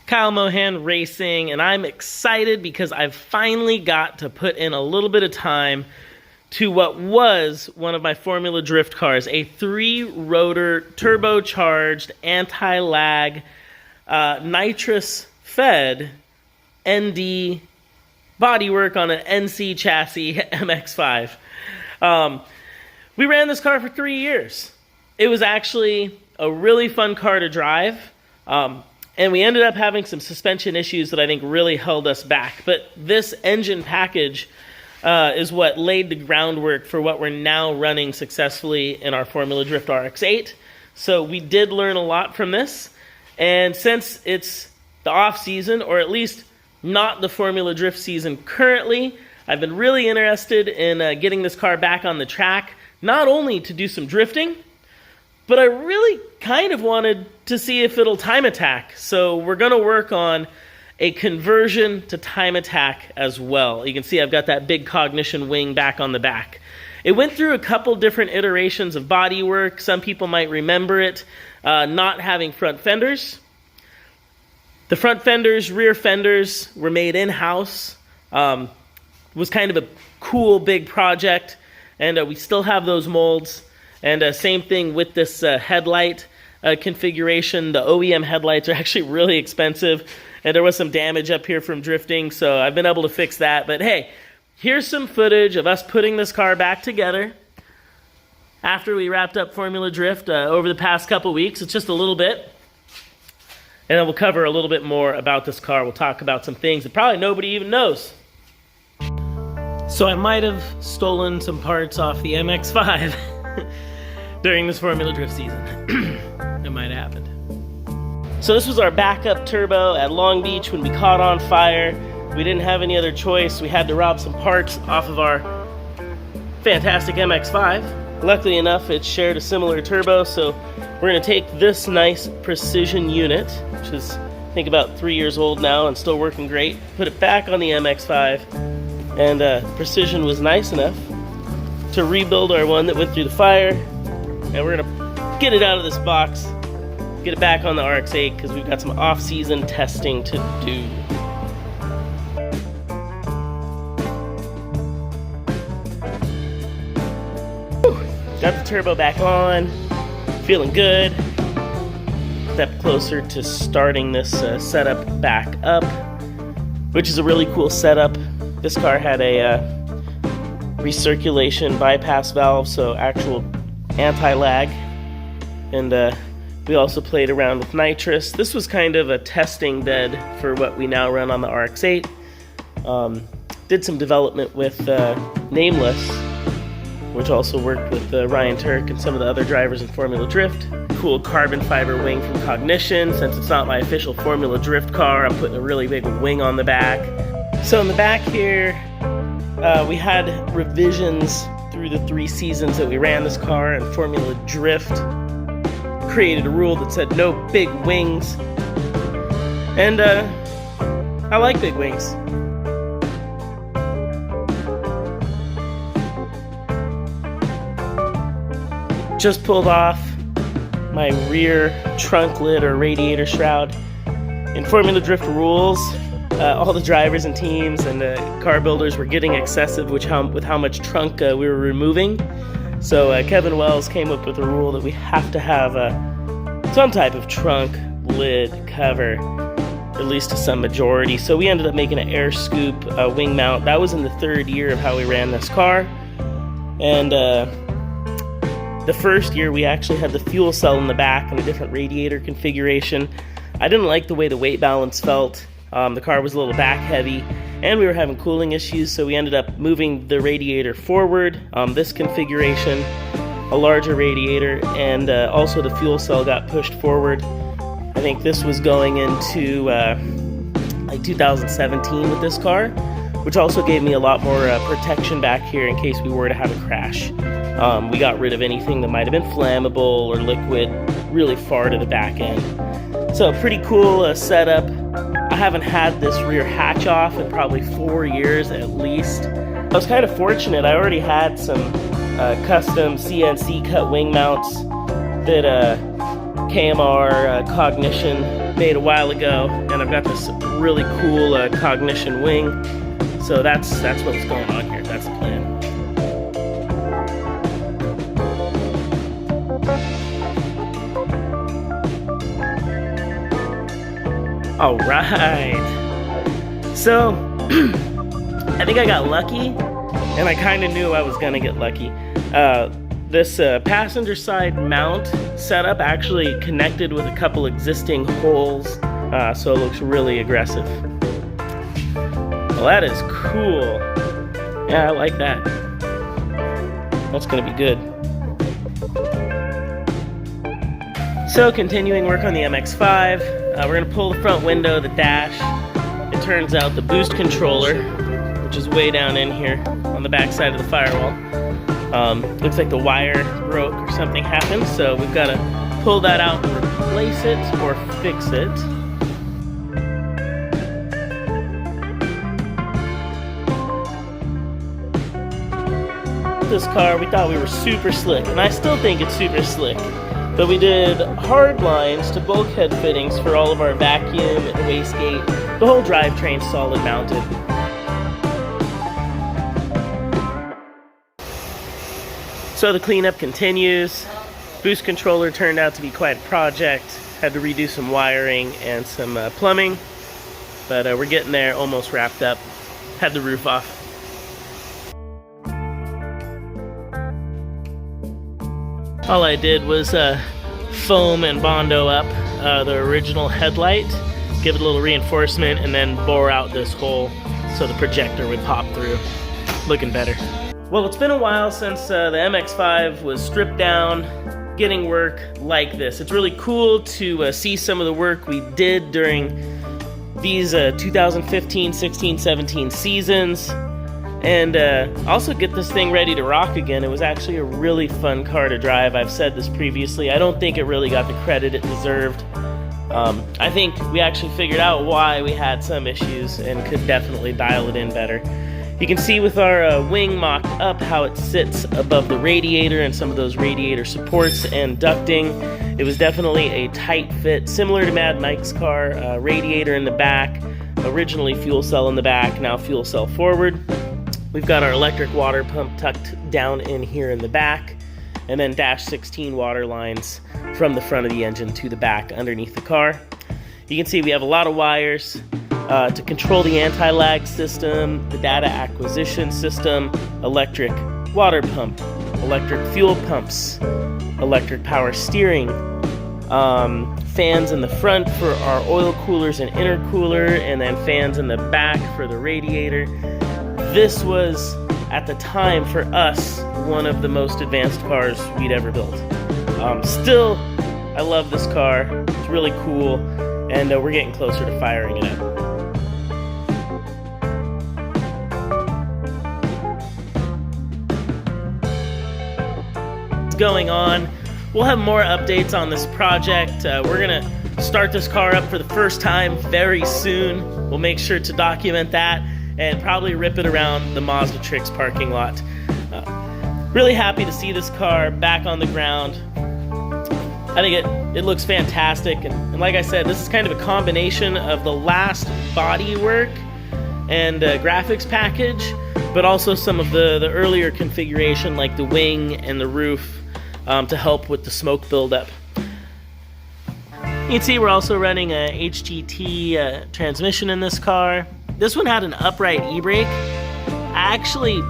Kyle Mohan Racing, and I'm excited because I've finally got to put in a little bit of time to what was one of my Formula Drift cars, a 3-rotor turbocharged anti-lag nitrous-fed ND bodywork on an NC chassis MX5. We ran this car for 3 years. It was actually a really fun car to drive. And we ended up having some suspension issues that I think really held us back. But this engine package is what laid the groundwork for what we're now running successfully in our Formula Drift RX-8. So we did learn a lot from this. And since it's the off season, or at least not the Formula Drift season currently, I've been really interested in getting this car back on the track, not only to do some drifting, but I really kind of wanted to see if it'll time attack. So we're going to work on a conversion to time attack as well. You can see I've got that big cognition wing back on the back. It went through a couple different iterations of bodywork. Some people might remember it not having front fenders. The front fenders, rear fenders were made in-house. Was kind of a cool big project, and we still have those molds. And same thing with this headlight configuration. The OEM headlights are actually really expensive, and there was some damage up here from drifting, so I've been able to fix that. But hey, here's some footage of us putting this car back together after we wrapped up Formula Drift over the past couple weeks. It's just a little bit, and then we'll cover a little bit more about this car. We'll talk about some things that probably nobody even knows. So I might have stolen some parts off the MX5 during this Formula Drift season. It might have happened. So this was our backup turbo at Long Beach when we caught on fire. We didn't have any other choice. We had to rob some parts off of our fantastic MX5. Luckily enough, it shared a similar turbo, so we're going to take this nice precision unit, which is I think about 3 years old now and still working great, put it back on the MX5, and Precision was nice enough to rebuild our one that went through the fire, and we're gonna get it out of this box, get it back on the RX-8 because we've got some off-season testing to do. Whew. Got the turbo back on, feeling good. Step closer to starting this setup back up, which is a really cool setup. This car had a recirculation bypass valve, so actual anti-lag, and we also played around with nitrous. This was kind of a testing bed for what we now run on the RX-8. Did some development with Nameless, which also worked with Ryan Turk and some of the other drivers in Formula Drift. Cool carbon fiber wing from Cognition. Since it's not my official Formula Drift car, I'm putting a really big wing on the back. So in the back here, we had revisions through the 3 seasons that we ran this car, and Formula Drift created a rule that said no big wings. And I like big wings. Just pulled off my rear trunk lid or radiator shroud. In Formula Drift rules, all the drivers and teams and car builders were getting excessive with how much trunk we were removing. So Kevin Wells came up with a rule that we have to have some type of trunk lid cover, at least to some majority. So we ended up making an air scoop wing mount. That was in the 3rd year of how we ran this car. And the first year we actually had the fuel cell in the back and a different radiator configuration. I didn't like the way the weight balance felt. The car was a little back heavy, and we were having cooling issues, so we ended up moving the radiator forward. This configuration, a larger radiator, and also the fuel cell got pushed forward. I think this was going into like 2017 with this car, which also gave me a lot more protection back here in case we were to have a crash. We got rid of anything that might have been flammable or liquid really far to the back end. So pretty cool setup. I haven't had this rear hatch off in probably 4 years at least. I was kind of fortunate. I already had some custom CNC cut wing mounts that KMR Cognition made a while ago, and I've got this really cool Cognition wing. So that's what's going on here. That's the plan. All right. So I think I got lucky, and I kind of knew I was gonna get lucky. This passenger side mount setup actually connected with a couple existing holes, so it looks really aggressive. Well, that is cool. Yeah, I like that. That's gonna be good. So continuing work on the MX5, we're gonna pull the front window, the dash. It turns out the boost controller, which is way down in here on the back side of the firewall, looks like the wire broke or something happened, so we've got to pull that out and replace it or fix it. This car, we thought we were super slick, and I still think it's super slick, but we did hard lines to bulkhead fittings for all of our vacuum and wastegate. The whole drivetrain's solid mounted. So the cleanup continues. Boost controller turned out to be quite a project. Had to redo some wiring and some plumbing, but we're getting there, almost wrapped up. Had the roof off. All I did was foam and Bondo up the original headlight, give it a little reinforcement, and then bore out this hole so the projector would pop through. Looking better. Well, it's been a while since the MX5 was stripped down, getting work like this. It's really cool to see some of the work we did during these 2015, 16, 17 seasons, and also get this thing ready to rock again. It was actually a really fun car to drive. I've said this previously. I don't think it really got the credit it deserved. I think we actually figured out why we had some issues and could definitely dial it in better. You can see with our wing mocked up how it sits above the radiator and some of those radiator supports and ducting. It was definitely a tight fit, similar to Mad Mike's car. Radiator in the back, originally fuel cell in the back, now fuel cell forward. We've got our electric water pump tucked down in here in the back, and then dash 16 water lines from the front of the engine to the back underneath the car. You can see we have a lot of wires to control the anti-lag system, the data acquisition system, electric water pump, electric fuel pumps, electric power steering, fans in the front for our oil coolers and intercooler, and then fans in the back for the radiator. This was, at the time for us, one of the most advanced cars we'd ever built. Still, I love this car. It's really cool, and we're getting closer to firing it up. Going on. We'll have more updates on this project. We're gonna start this car up for the first time very soon. We'll make sure to document that and probably rip it around the Mazda Tricks parking lot. Really happy to see this car back on the ground. I think it looks fantastic, and like I said, this is kind of a combination of the last body work and graphics package, but also some of the earlier configuration like the wing and the roof, to help with the smoke buildup. You can see we're also running a HGT transmission in this car. This one had an upright e-brake. I actually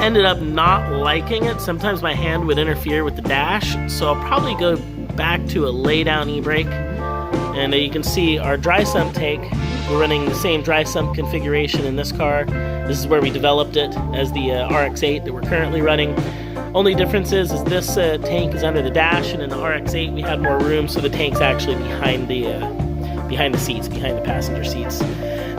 ended up not liking it. Sometimes my hand would interfere with the dash, so I'll probably go back to a lay-down e-brake. And you can see our dry sump tank. We're running the same dry sump configuration in this car. This is where we developed it as the RX-8 that we're currently running. Only difference is this tank is under the dash, and in the RX-8 we had more room, so the tank's actually behind the seats, behind the passenger seats.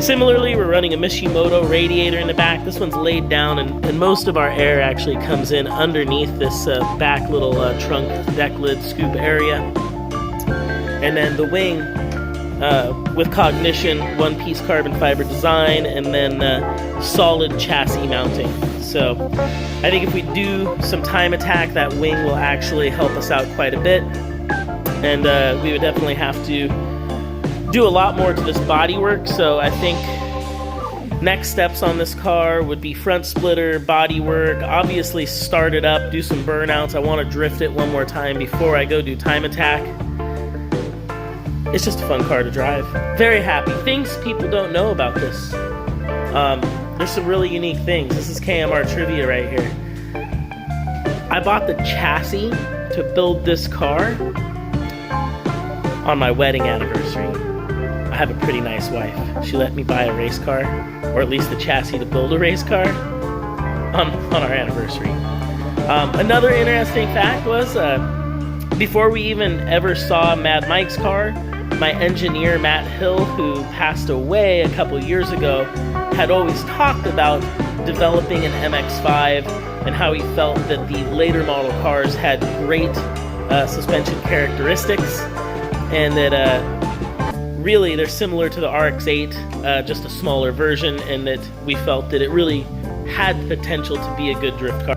Similarly, we're running a Mishimoto radiator in the back. This one's laid down, and most of our air actually comes in underneath this back little trunk deck lid scoop area. And then the wing with Cognition, one-piece carbon fiber design, and then solid chassis mounting. So I think if we do some time attack, that wing will actually help us out quite a bit. and we would definitely have to do a lot more to this bodywork. So I think next steps on this car would be front splitter, bodywork, obviously start it up, do some burnouts. I want to drift it one more time before I go do time attack. It's just a fun car to drive. Very happy. Things people don't know about this. There's some really unique things. This is KMR trivia right here. I bought the chassis to build this car on my wedding anniversary. I have a pretty nice wife. She let me buy a race car, or at least the chassis to build a race car on our anniversary. Another interesting fact was, before we even ever saw Mad Mike's car, my engineer, Matt Hill, who passed away a couple years ago, had always talked about developing an MX5 and how he felt that the later model cars had great suspension characteristics, and that really they're similar to the RX-8, just a smaller version, and that we felt that it really had potential to be a good drift car.